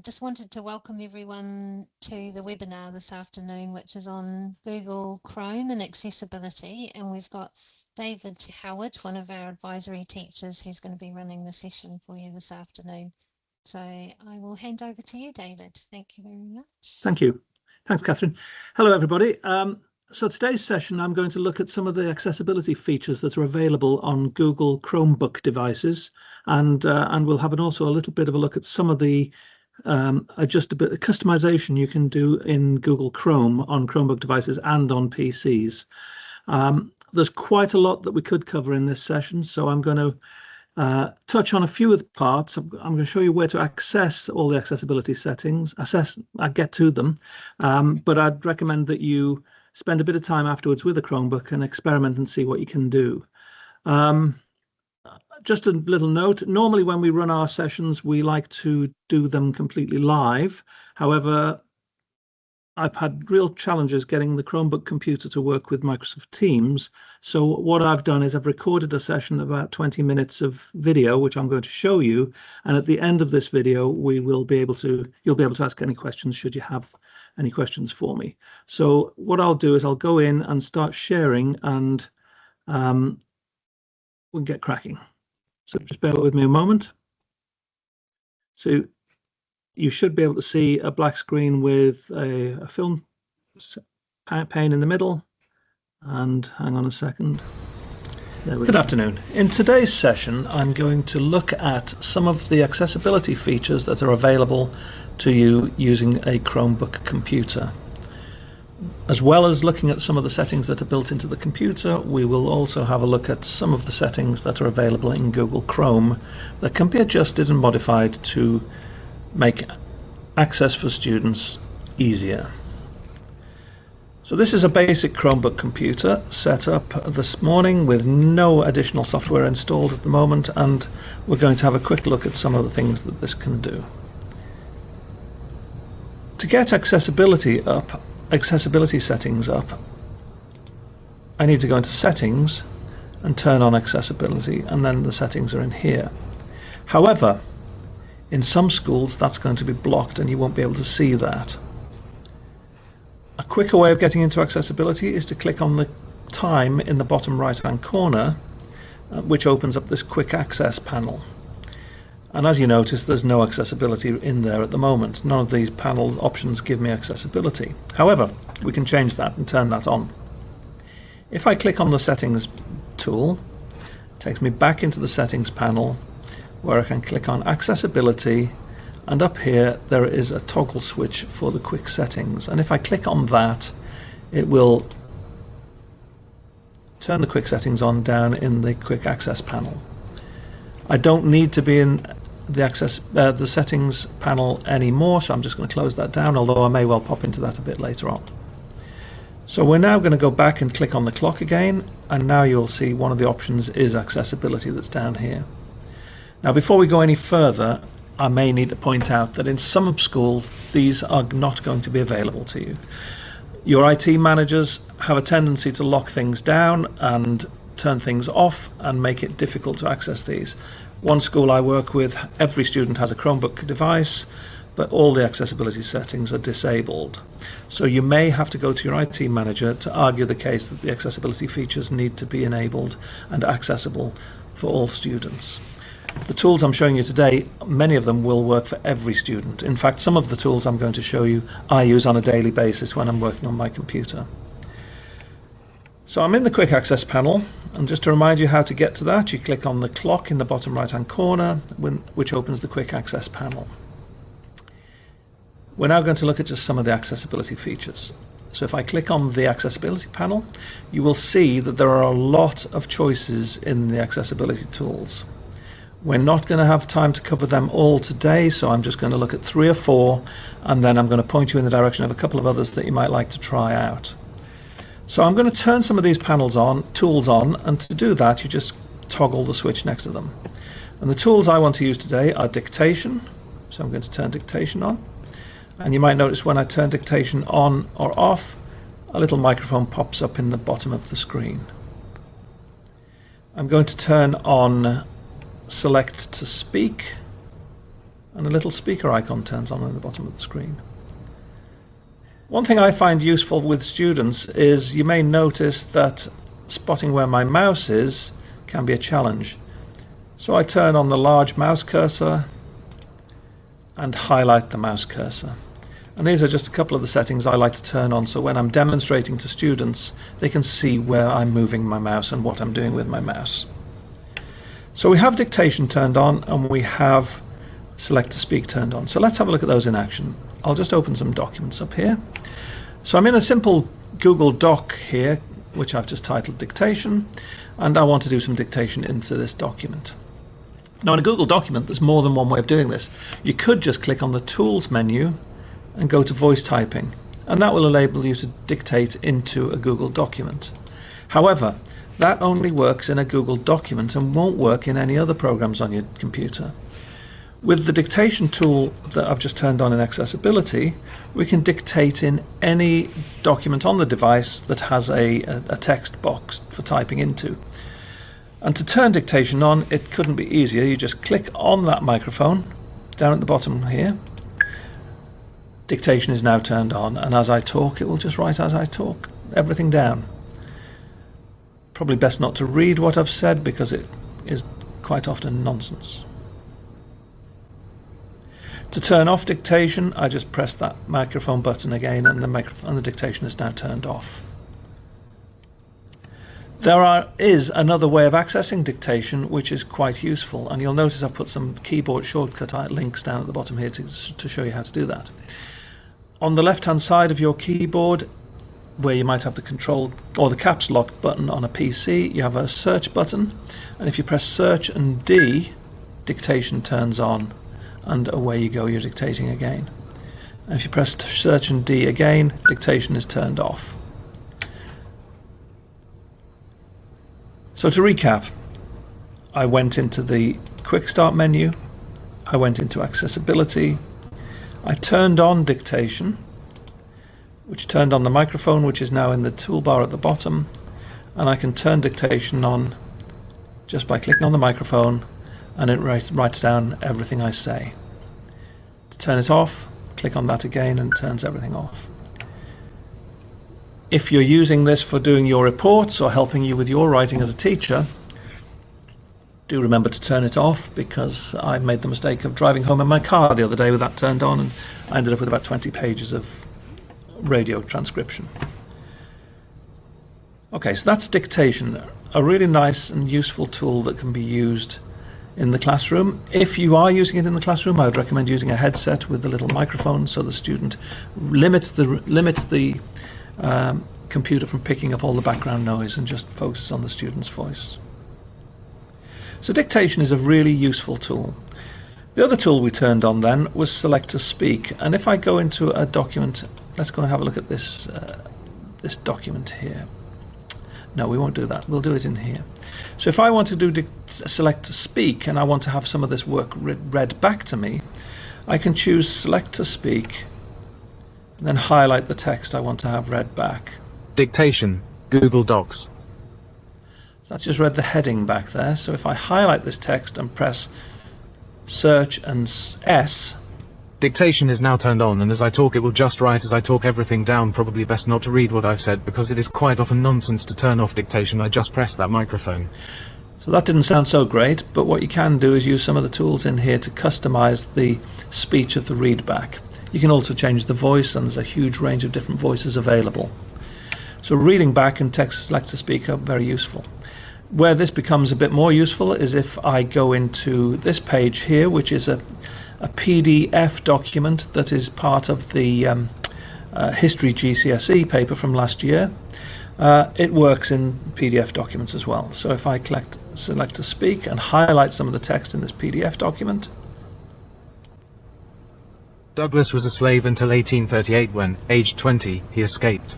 just wanted to welcome everyone to the webinar this afternoon, which is on Google Chrome and accessibility. And we've got David Howard, one of our advisory teachers, who's going to be running the session for you this afternoon. So I will hand over to you, David. Thank you very much. Thank you. Thanks, Catherine. Hello, everybody. So today's session, I'm going to look at some of the accessibility features that are available on Google Chromebook devices, and we'll have also a little bit of a look at some of the customization you can do in Google Chrome on Chromebook devices and on PCs. There's quite a lot that we could cover in this session, so I'm going to touch on a few of the parts. I'm going to show you where to access all the accessibility settings. I get to them, but I'd recommend that you spend a bit of time afterwards with a Chromebook and experiment and see what you can do. Just a little note, normally when we run our sessions, we like to do them completely live. However, I've had real challenges getting the Chromebook computer to work with Microsoft Teams. So what I've done is I've recorded a session of about 20 minutes of video, which I'm going to show you. And at the end of this video, you'll be able to ask any questions should you have any questions for me. So what I'll do is I'll go in and start sharing, and we'll get cracking. So just bear with me a moment. So you should be able to see a black screen with a film pane in the middle. And hang on a second. Good afternoon. In today's session, I'm going to look at some of the accessibility features that are available to you using a Chromebook computer. As well as looking at some of the settings that are built into the computer, we will also have a look at some of the settings that are available in Google Chrome that can be adjusted and modified to make access for students easier. So this is a basic Chromebook computer set up this morning with no additional software installed at the moment, and we're going to have a quick look at some of the things that this can do. To get accessibility settings up, I need to go into settings and turn on accessibility, and then the settings are in here. However, in some schools that's going to be blocked and you won't be able to see that. A quicker way of getting into accessibility is to click on the time in the bottom right hand corner, which opens up this quick access panel. And as you notice, there's no accessibility in there at the moment. None of these panel options give me accessibility. However, we can change that and turn that on. If I click on the settings tool, it takes me back into the settings panel where I can click on accessibility, and up here there is a toggle switch for the quick settings. And if I click on that, it will turn the quick settings on down in the quick access panel. I don't need to be in the settings panel anymore, so I'm just going to close that down, although I may well pop into that a bit later on. So we're now going to go back and click on the clock again, and now you'll see one of the options is accessibility that's down here. Now before we go any further, I may need to point out that in some schools these are not going to be available to you. Your IT managers have a tendency to lock things down and turn things off and make it difficult to access these. One school I work with, every student has a Chromebook device, but all the accessibility settings are disabled. So you may have to go to your IT manager to argue the case that the accessibility features need to be enabled and accessible for all students. The tools I'm showing you today, many of them will work for every student. In fact, some of the tools I'm going to show you I use on a daily basis when I'm working on my computer. So I'm in the quick access panel, and just to remind you how to get to that, you click on the clock in the bottom right hand corner, which opens the quick access panel. We're now going to look at just some of the accessibility features. So if I click on the accessibility panel, you will see that there are a lot of choices in the accessibility tools. We're not going to have time to cover them all today, so I'm just going to look at 3 or 4, and then I'm going to point you in the direction of a couple of others that you might like to try out. So I'm going to turn some of these tools on, and to do that you just toggle the switch next to them. And the tools I want to use today are dictation, so I'm going to turn dictation on. And you might notice when I turn dictation on or off, a little microphone pops up in the bottom of the screen. I'm going to turn on select to speak, and a little speaker icon turns on at the bottom of the screen. One thing I find useful with students is you may notice that spotting where my mouse is can be a challenge. So I turn on the large mouse cursor and highlight the mouse cursor. And these are just a couple of the settings I like to turn on, so when I'm demonstrating to students, they can see where I'm moving my mouse and what I'm doing with my mouse. So we have dictation turned on and we have select to speak turned on. So let's have a look at those in action. I'll just open some documents up here. So I'm in a simple Google Doc here, which I've just titled dictation, and I want to do some dictation into this document. Now in a Google document, there's more than one way of doing this. You could just click on the Tools menu and go to voice typing, and that will enable you to dictate into a Google document. However, that only works in a Google document and won't work in any other programs on your computer. With the dictation tool that I've just turned on in Accessibility, we can dictate in any document on the device that has a text box for typing into. And to turn dictation on, it couldn't be easier. You just click on that microphone down at the bottom here. Dictation is now turned on, and as I talk, it will just write as I talk, everything down. Probably best not to read what I've said because it is quite often nonsense. To turn off dictation, I just press that microphone button again, and the dictation is now turned off. There is another way of accessing dictation which is quite useful, and you'll notice I've put some keyboard shortcut links down at the bottom here to show you how to do that. On the left hand side of your keyboard, where you might have the control or the caps lock button on a PC, you have a search button, and if you press search and D, dictation turns on, and away you go, you're dictating again. And if you press search and D again, dictation is turned off. So to recap, I went into the quick start menu, I went into accessibility, I turned on dictation, which turned on the microphone, which is now in the toolbar at the bottom, and I can turn dictation on just by clicking on the microphone, and it writes down everything I say. To turn it off, click on that again and it turns everything off. If you're using this for doing your reports or helping you with your writing as a teacher, do remember to turn it off, because I made the mistake of driving home in my car the other day with that turned on, and I ended up with about 20 pages of radio transcription. Okay, so that's dictation, a really nice and useful tool that can be used in the classroom. If you are using it in the classroom, I would recommend using a headset with a little microphone so the student limits the computer from picking up all the background noise and just focuses on the student's voice. So dictation is a really useful tool. The other tool we turned on then was select to speak, and if I go into a document, let's go and have a look at this this document here. No, we won't do that, we'll do it in here. So if I want to do select to speak and I want to have some of this work read back to me, I can choose select to speak and then highlight the text I want to have read back. Dictation, Google Docs. So that's just read the heading back there. So if I highlight this text and press search and S, Dictation is now turned on, and as I talk it will just write as I talk everything down. Probably best not to read what I've said because it is quite often nonsense. To turn off dictation, I just press that microphone. So that didn't sound so great, but what you can do is use some of the tools in here to customize the speech of the readback. You can also change the voice, and there's a huge range of different voices available. So reading back and text select to speak are very useful. Where this becomes a bit more useful is if I go into this page here, which is a PDF document that is part of the History GCSE paper from last year. It works in PDF documents as well. So if I select to speak and highlight some of the text in this PDF document. Douglas was a slave until 1838 when, aged 20, he escaped.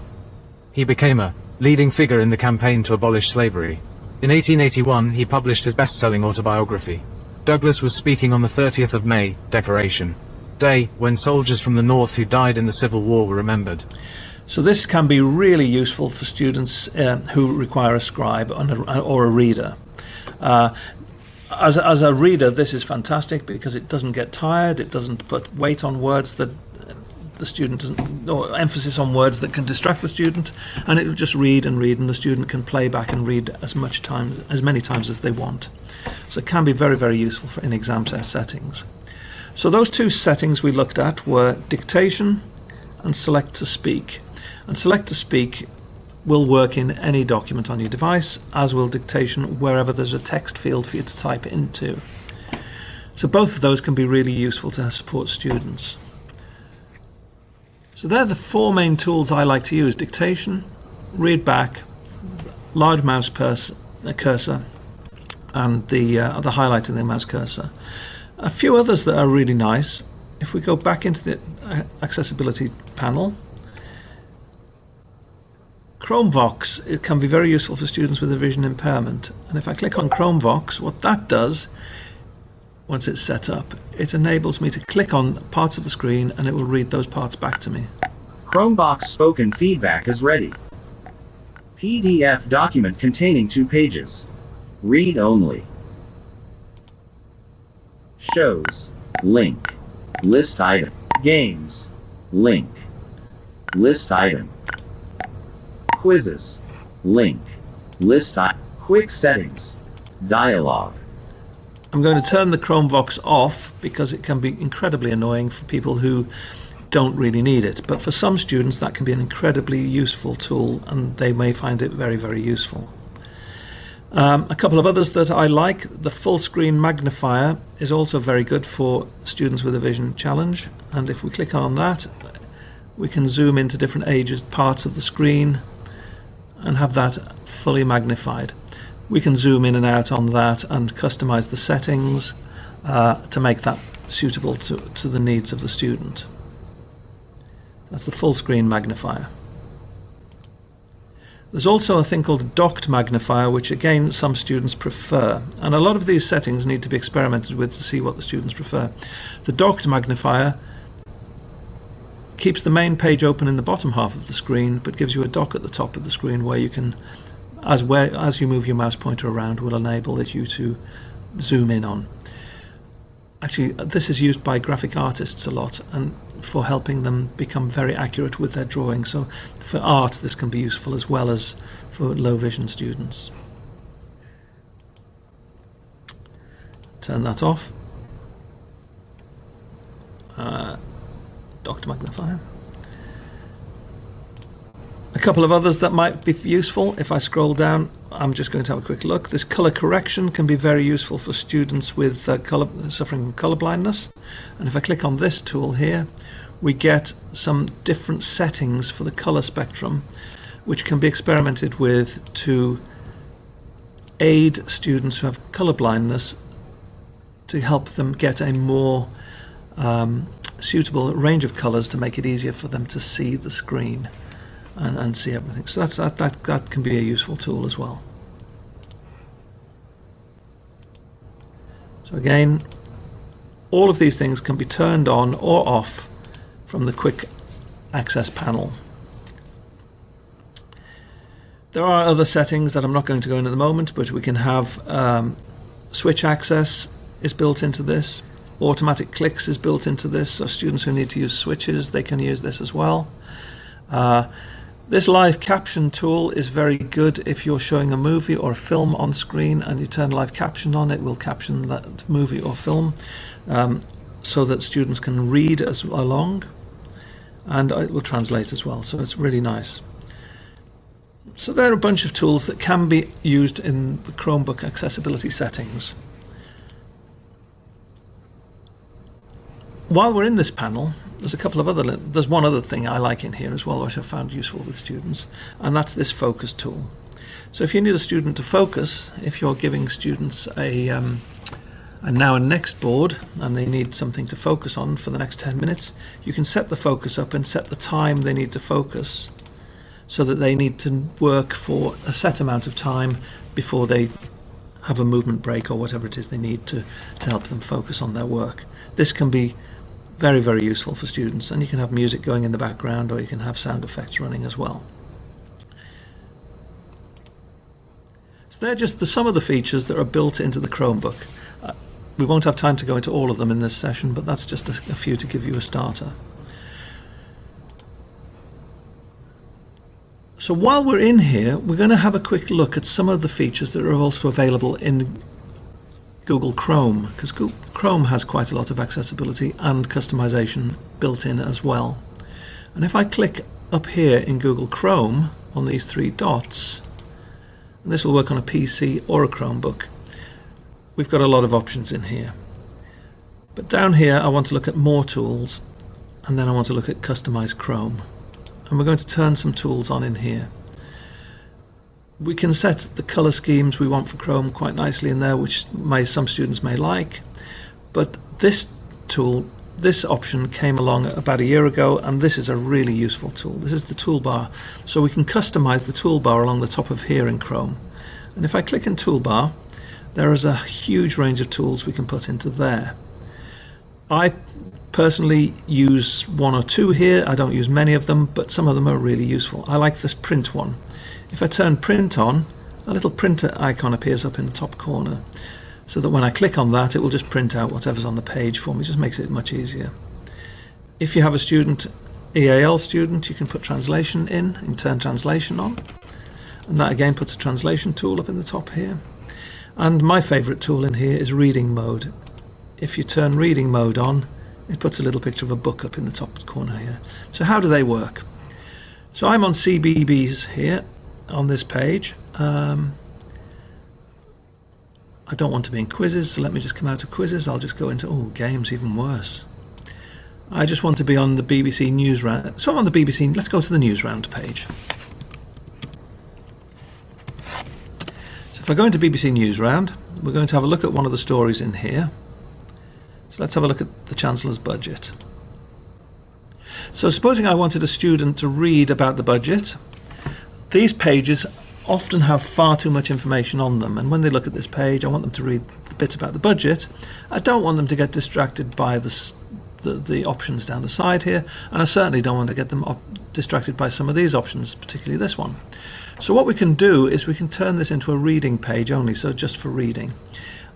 He became a leading figure in the campaign to abolish slavery. In 1881 he published his best-selling autobiography. Douglas was speaking on the 30th of May, Decoration Day, when soldiers from the North who died in the Civil War were remembered. So this can be really useful for students who require a scribe or a reader. as a reader, this is fantastic because it doesn't get tired. It doesn't put weight on words that the student doesn't, or emphasis on words that can distract the student, and it will just read and read, and the student can play back and read as many times as they want. So it can be very, very useful in exam test settings. So those two settings we looked at were dictation and select to speak. And select to speak will work in any document on your device, as will dictation wherever there's a text field for you to type into. So both of those can be really useful to support students. So they're the four main tools I like to use: dictation, read back, large mouse cursor, and the highlighting the mouse cursor. A few others that are really nice. If we go back into the accessibility panel, Chromebook, it can be very useful for students with a vision impairment. And if I click on Chromebook, what that does, once it's set up, it enables me to click on parts of the screen and it will read those parts back to me. Chromebook spoken feedback is ready. PDF document containing 2 pages. Read only. Shows. Link. List item. Games. Link. List item. Quizzes. Link. List item. Quick settings. Dialog. I'm going to turn the Chromebook off because it can be incredibly annoying for people who don't really need it. But for some students that can be an incredibly useful tool, and they may find it very, very useful. A couple of others that I like: the full screen magnifier is also very good for students with a vision challenge, and if we click on that, we can zoom into different parts of the screen and have that fully magnified. We can zoom in and out on that and customize the settings to make that suitable to the needs of the student. That's the full screen magnifier. There's also a thing called a docked magnifier, which again some students prefer, and a lot of these settings need to be experimented with to see what the students prefer. The docked magnifier keeps the main page open in the bottom half of the screen, but gives you a dock at the top of the screen where you can, as you move your mouse pointer around, will enable you to zoom in on. Actually, this is used by graphic artists a lot, and for helping them become very accurate with their drawing. So for art, this can be useful as well as for low vision students. Turn that off. Docked magnifier. A couple of others that might be useful. If I scroll down, I'm just going to have a quick look. This color correction can be very useful for students with suffering from color blindness. And if I click on this tool here, we get some different settings for the color spectrum, which can be experimented with to aid students who have color blindness to help them get a more suitable range of colors to make it easier for them to see the screen and see everything. So that can be a useful tool as well. So again, all of these things can be turned on or off from the quick access panel. There are other settings that I'm not going to go into at the moment, but we can have switch access is built into this. Automatic clicks is built into this, so students who need to use switches, they can use this as well. This live caption tool is very good if you're showing a movie or a film on screen and you turn live caption on. It will caption that movie or film so that students can read along, and it will translate as well, so it's really nice. So there are a bunch of tools that can be used in the Chromebook accessibility settings. While we're in this panel, there's one other thing I like in here as well, which I found useful with students, and that's this focus tool. So if you need a student to focus, if you're giving students a now and next board and they need something to focus on for the next 10 minutes, you can set the focus up and set the time they need to focus so that they need to work for a set amount of time before they have a movement break or whatever it is they need to help them focus on their work. This can be very, very useful for students, and you can have music going in the background or you can have sound effects running as well. So they're just some of the features that are built into the Chromebook. We won't have time to go into all of them in this session, but that's just a few to give you a starter. So while we're in here, we're going to have a quick look at some of the features that are also available in Google Chrome, because Google Chrome has quite a lot of accessibility and customization built in as well. And if I click up here in Google Chrome on these three dots, and this will work on a PC or a Chromebook, we've got a lot of options in here. But down here I want to look at more tools, and then I want to look at Customized Chrome. And we're going to turn some tools on in here. We can set the color schemes we want for Chrome quite nicely in there, which some students may like. But this tool, this option came along about a year ago, and this is a really useful tool. This is the toolbar. So we can customize the toolbar along the top of here in Chrome. And if I click in toolbar, there is a huge range of tools we can put into there. I personally use one or two here. I don't use many of them, but some of them are really useful. I like this print one. If I turn print on, a little printer icon appears up in the top corner, so that when I click on that, it will just print out whatever's on the page for me. It just makes it much easier. If you have a student, EAL student, you can put translation in and turn translation on, and that again puts a translation tool up in the top here. And my favorite tool in here is reading mode. If you turn reading mode on, it puts a little picture of a book up in the top corner here. So how do they work? So I'm on CBeebies here on this page. I don't want to be in quizzes, so let me just come out of quizzes. I'll just go into, games, even worse. I just want to be on the BBC News Round. So I'm on the BBC, let's go to the News Round page. So if I go into BBC News Round, we're going to have a look at one of the stories in here. So let's have a look at the Chancellor's budget. So supposing I wanted a student to read about the budget, these pages often have far too much information on them, and when they look at this page, I want them to read the bit about the budget. I don't want them to get distracted by the options down the side here, and I certainly don't want to get them distracted by some of these options, particularly this one. So what we can do is we can turn this into a reading page only, so just for reading.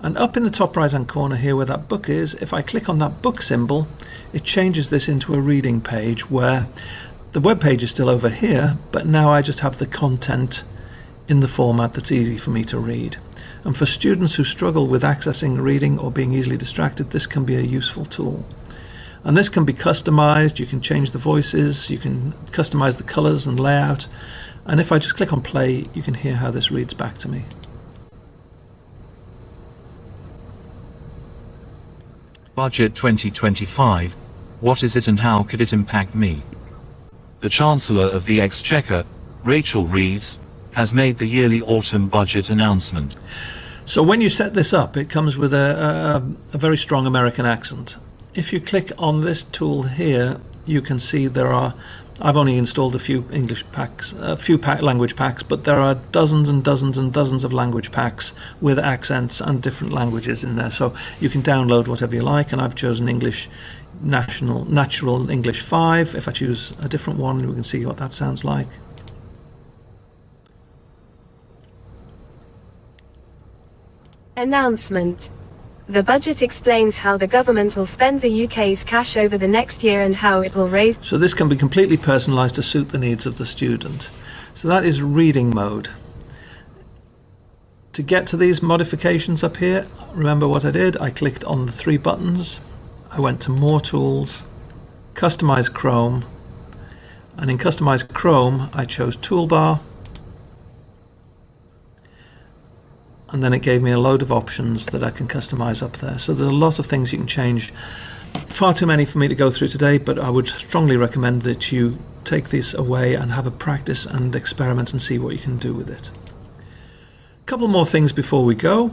And up in the top right hand corner here where that book is, if I click on that book symbol, it changes this into a reading page where the web page is still over here, but now I just have the content in the format that's easy for me to read. And for students who struggle with accessing reading or being easily distracted, this can be a useful tool. And this can be customized. You can change the voices, you can customize the colors and layout. And if I just click on play, you can hear how this reads back to me. Budget 2025. What is it and how could it impact me? The Chancellor of the Exchequer, Rachel Reeves, has made the yearly autumn budget announcement. So when you set this up, it comes with a very strong American accent. If you click on this tool here, you can see there are, I've only installed a few English packs, language packs, but there are dozens and dozens and dozens of language packs with accents and different languages in there. So you can download whatever you like, and I've chosen English Natural English 5. If I choose a different one, we can see what that sounds like. Announcement. The budget explains how the government will spend the UK's cash over the next year and how it will raise. So this can be completely personalised to suit the needs of the student. So that is reading mode. To get to these modifications up here, remember what I did? I clicked on the three buttons. I went to More Tools, Customize Chrome, and in Customize Chrome I chose Toolbar, and then it gave me a load of options that I can customize up there. So there's a lot of things you can change. Far too many for me to go through today, but I would strongly recommend that you take this away and have a practice and experiment and see what you can do with it. A couple more things before we go.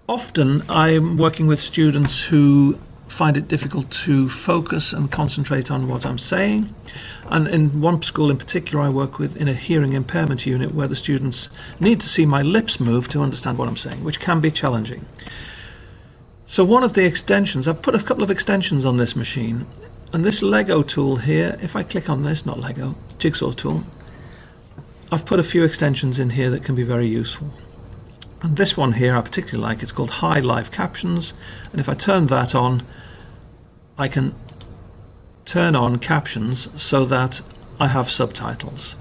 Often I'm working with students who find it difficult to focus and concentrate on what I'm saying. And in one school in particular I work with in a hearing impairment unit where the students need to see my lips move to understand what I'm saying, which can be challenging. So one of the extensions, I've put a couple of extensions on this machine, and this Lego tool here, if I click on this, not Lego, jigsaw tool, I've put a few extensions in here that can be very useful. And this one here I particularly like. It's called High Live Captions, and if I turn that on, I can turn on captions so that I have subtitles.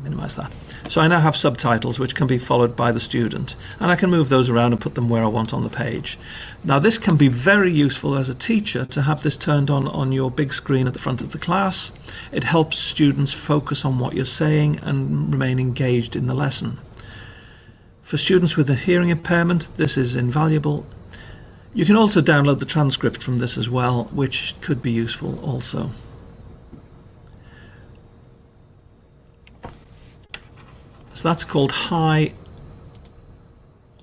Minimize that. So I now have subtitles which can be followed by the student, and I can move those around and put them where I want on the page. Now this can be very useful as a teacher to have this turned on your big screen at the front of the class. It helps students focus on what you're saying and remain engaged in the lesson. For students with a hearing impairment, this is invaluable. You can also download the transcript from this as well, which could be useful also. So that's called High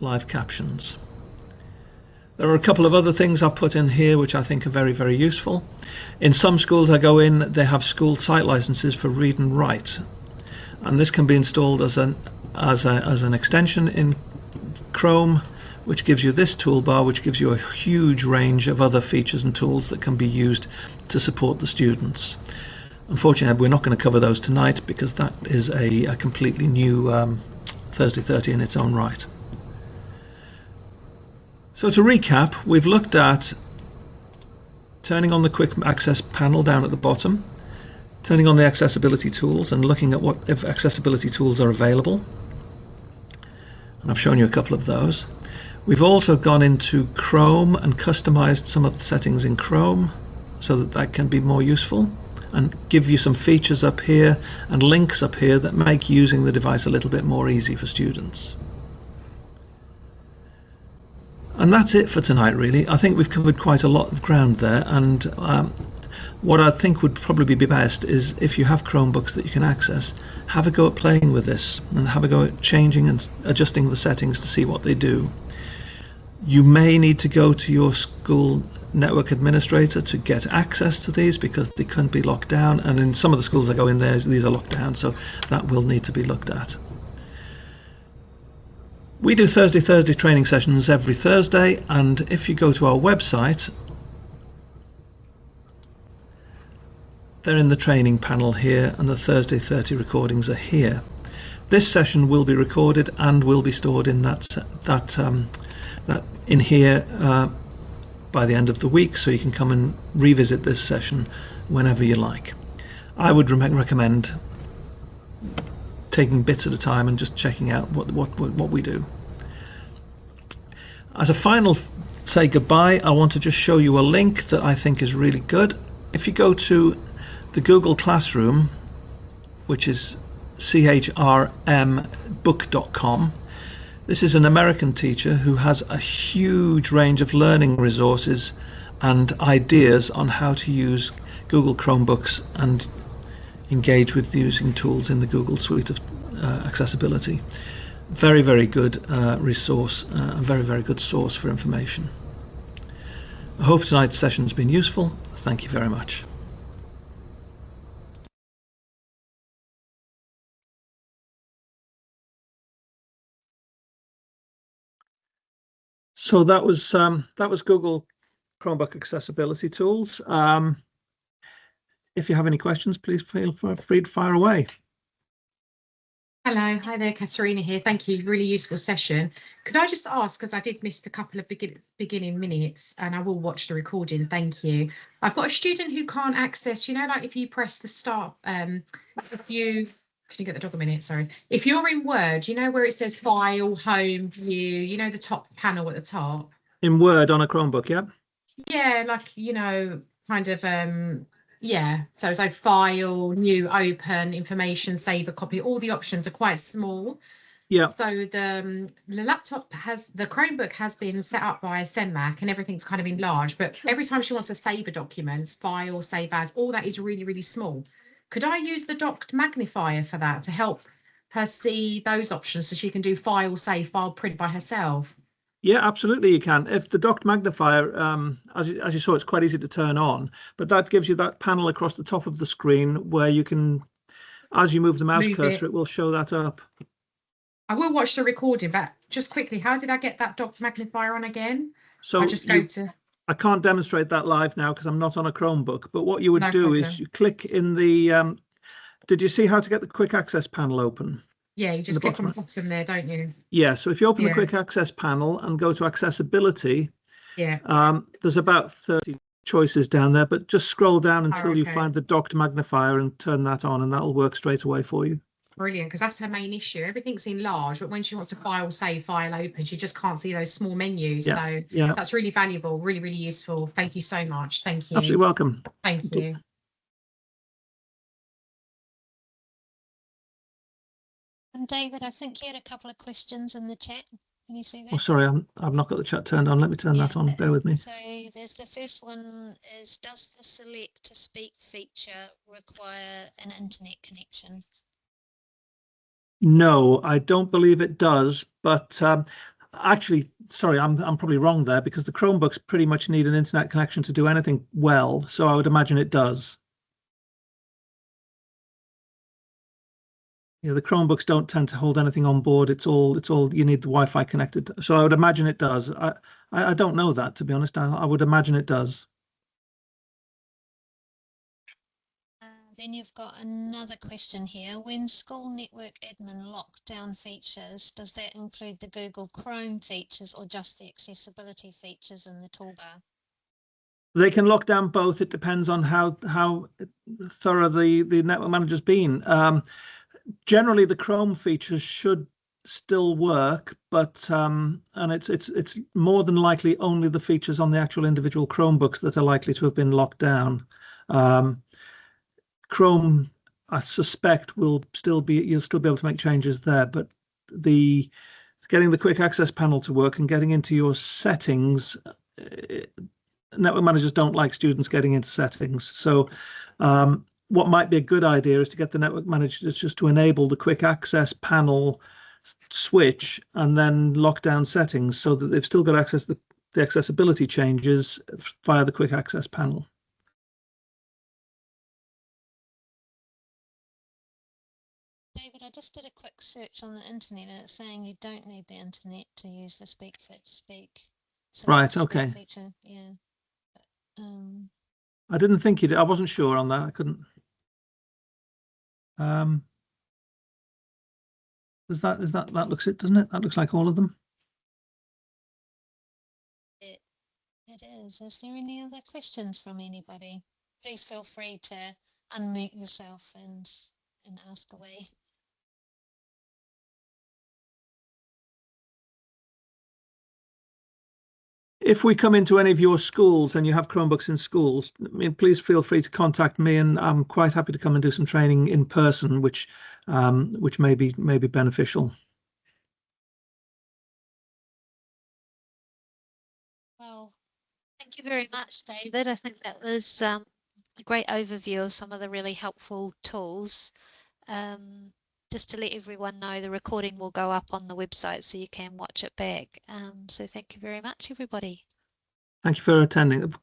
Live Captions. There are a couple of other things I've put in here which I think are very, very useful. In some schools I go in, they have school site licenses for read and write, and this can be installed as an extension in Chrome, which gives you this toolbar, which gives you a huge range of other features and tools that can be used to support the students. Unfortunately, we're not going to cover those tonight because that is a completely new Thursday 30 in its own right. So to recap, we've looked at turning on the quick access panel down at the bottom, turning on the accessibility tools and looking at what if accessibility tools are available. And I've shown you a couple of those. We've also gone into Chrome and customized some of the settings in Chrome so that can be more useful, and give you some features up here and links up here that make using the device a little bit more easy for students. And that's it for tonight, really. I think we've covered quite a lot of ground there, and what I think would probably be best is if you have Chromebooks that you can access, have a go at playing with this and have a go at changing and adjusting the settings to see what they do. You may need to go to your school network administrator to get access to these because they couldn't be locked down, and in some of the schools I go in there, these are locked down, so that will need to be looked at. We do Thursday training sessions every Thursday, and if you go to our website, they're in the training panel here, and the Thursday 30 recordings are here. This session will be recorded and will be stored in that in here by the end of the week, so you can come and revisit this session whenever you like. I would recommend taking bits at a time and just checking out what we do. As a final say goodbye, I want to just show you a link that I think is really good. If you go to the Google Classroom, which is chrmbook.com, this is an American teacher who has a huge range of learning resources and ideas on how to use Google Chromebooks and engage with using tools in the Google suite of accessibility. Very, very good resource, a very, very good source for information. I hope tonight's session has been useful. Thank you very much. So that was Google Chromebook accessibility tools. If you have any questions, please feel free to fire away. Hello, hi there, Katerina here. Thank you, really useful session. Could I just ask, because I did miss a couple of beginning minutes, and I will watch the recording, thank you. I've got a student who can't access, you know, like if you press the start, if you can get the dog a minute, sorry. If you're in Word, you know where it says File, Home, View, you know the top panel at the top? In Word on a Chromebook, yeah? Yeah, like, you know, kind of, yeah, so File, New, Open, Information, Save a Copy, all the options are quite small. Yeah. So the Chromebook has been set up by CENMAC and everything's kind of enlarged, but every time she wants to save a document, File, Save As, all that is really, really small. Could I use the docked magnifier for that to help her see those options so she can do File, Save, File, Print by herself? Yeah, absolutely you can. If the docked magnifier, as you saw, it's quite easy to turn on, but that gives you that panel across the top of the screen where you can, as you move the mouse cursor, it will show that up. I will watch the recording, but just quickly, how did I get that docked magnifier on again? So I just go to... I can't demonstrate that live now because I'm not on a Chromebook, but what you would do is you click in the, did you see how to get the quick access panel open? Yeah, you just the click on the bottom. bottom there, don't you? Yeah, so if you open the Yeah. quick access panel and go to accessibility, Yeah. there's about 30 choices down there, but just scroll down until you okay. find the docked magnifier and turn that on, and that'll work straight away for you. Brilliant, because that's her main issue. Everything's in large, but when she wants to file open, she just can't see those small menus. Yeah, So yeah. that's really valuable, really, really useful. Thank you so much. Thank you. Absolutely welcome. Thank you. And David, I think you had a couple of questions in the chat. Can you see that? Oh, sorry, I've not got the chat turned on. Let me turn that on. Bear with me. So there's the first one is, does the select to speak feature require an internet connection? No, I don't believe it does, but actually, sorry, I'm probably wrong there, because the Chromebooks pretty much need an internet connection to do anything well, so I would imagine it does. Yeah, the Chromebooks don't tend to hold anything on board. It's all you need the Wi-Fi connected. So I would imagine it does. I don't know that, to be honest. I would imagine it does. Then you've got another question here. When school network admin lockdown features, does that include the Google Chrome features or just the accessibility features in the toolbar? They can lock down both. It depends on how thorough the network manager's been. Generally, the Chrome features should still work, but and it's more than likely only the features on the actual individual Chromebooks that are likely to have been locked down. Chrome, I suspect, will still be, you'll still be able to make changes there, but getting the quick access panel to work and getting into your settings, network managers don't like students getting into settings. So what might be a good idea is to get the network managers just to enable the quick access panel switch and then lock down settings so that they've still got access to the accessibility changes via the quick access panel. David, I just did a quick search on the internet and it's saying you don't need the internet to use the speak Right, okay. feature. Yeah. But, I didn't think you did. I wasn't sure on that. I couldn't. That looks it, doesn't it? That looks like all of them. It is. Is there any other questions from anybody? Please feel free to unmute yourself and ask away. If we come into any of your schools and you have Chromebooks in schools, I mean, please feel free to contact me, and I'm quite happy to come and do some training in person, which may be beneficial. Well, thank you very much, David. I think that was a great overview of some of the really helpful tools. Just to let everyone know, the recording will go up on the website so you can watch it back. So thank you very much, everybody. Thank you for attending.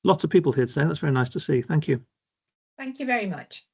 Lots of people here today. That's very nice to see. Thank you. Thank you very much.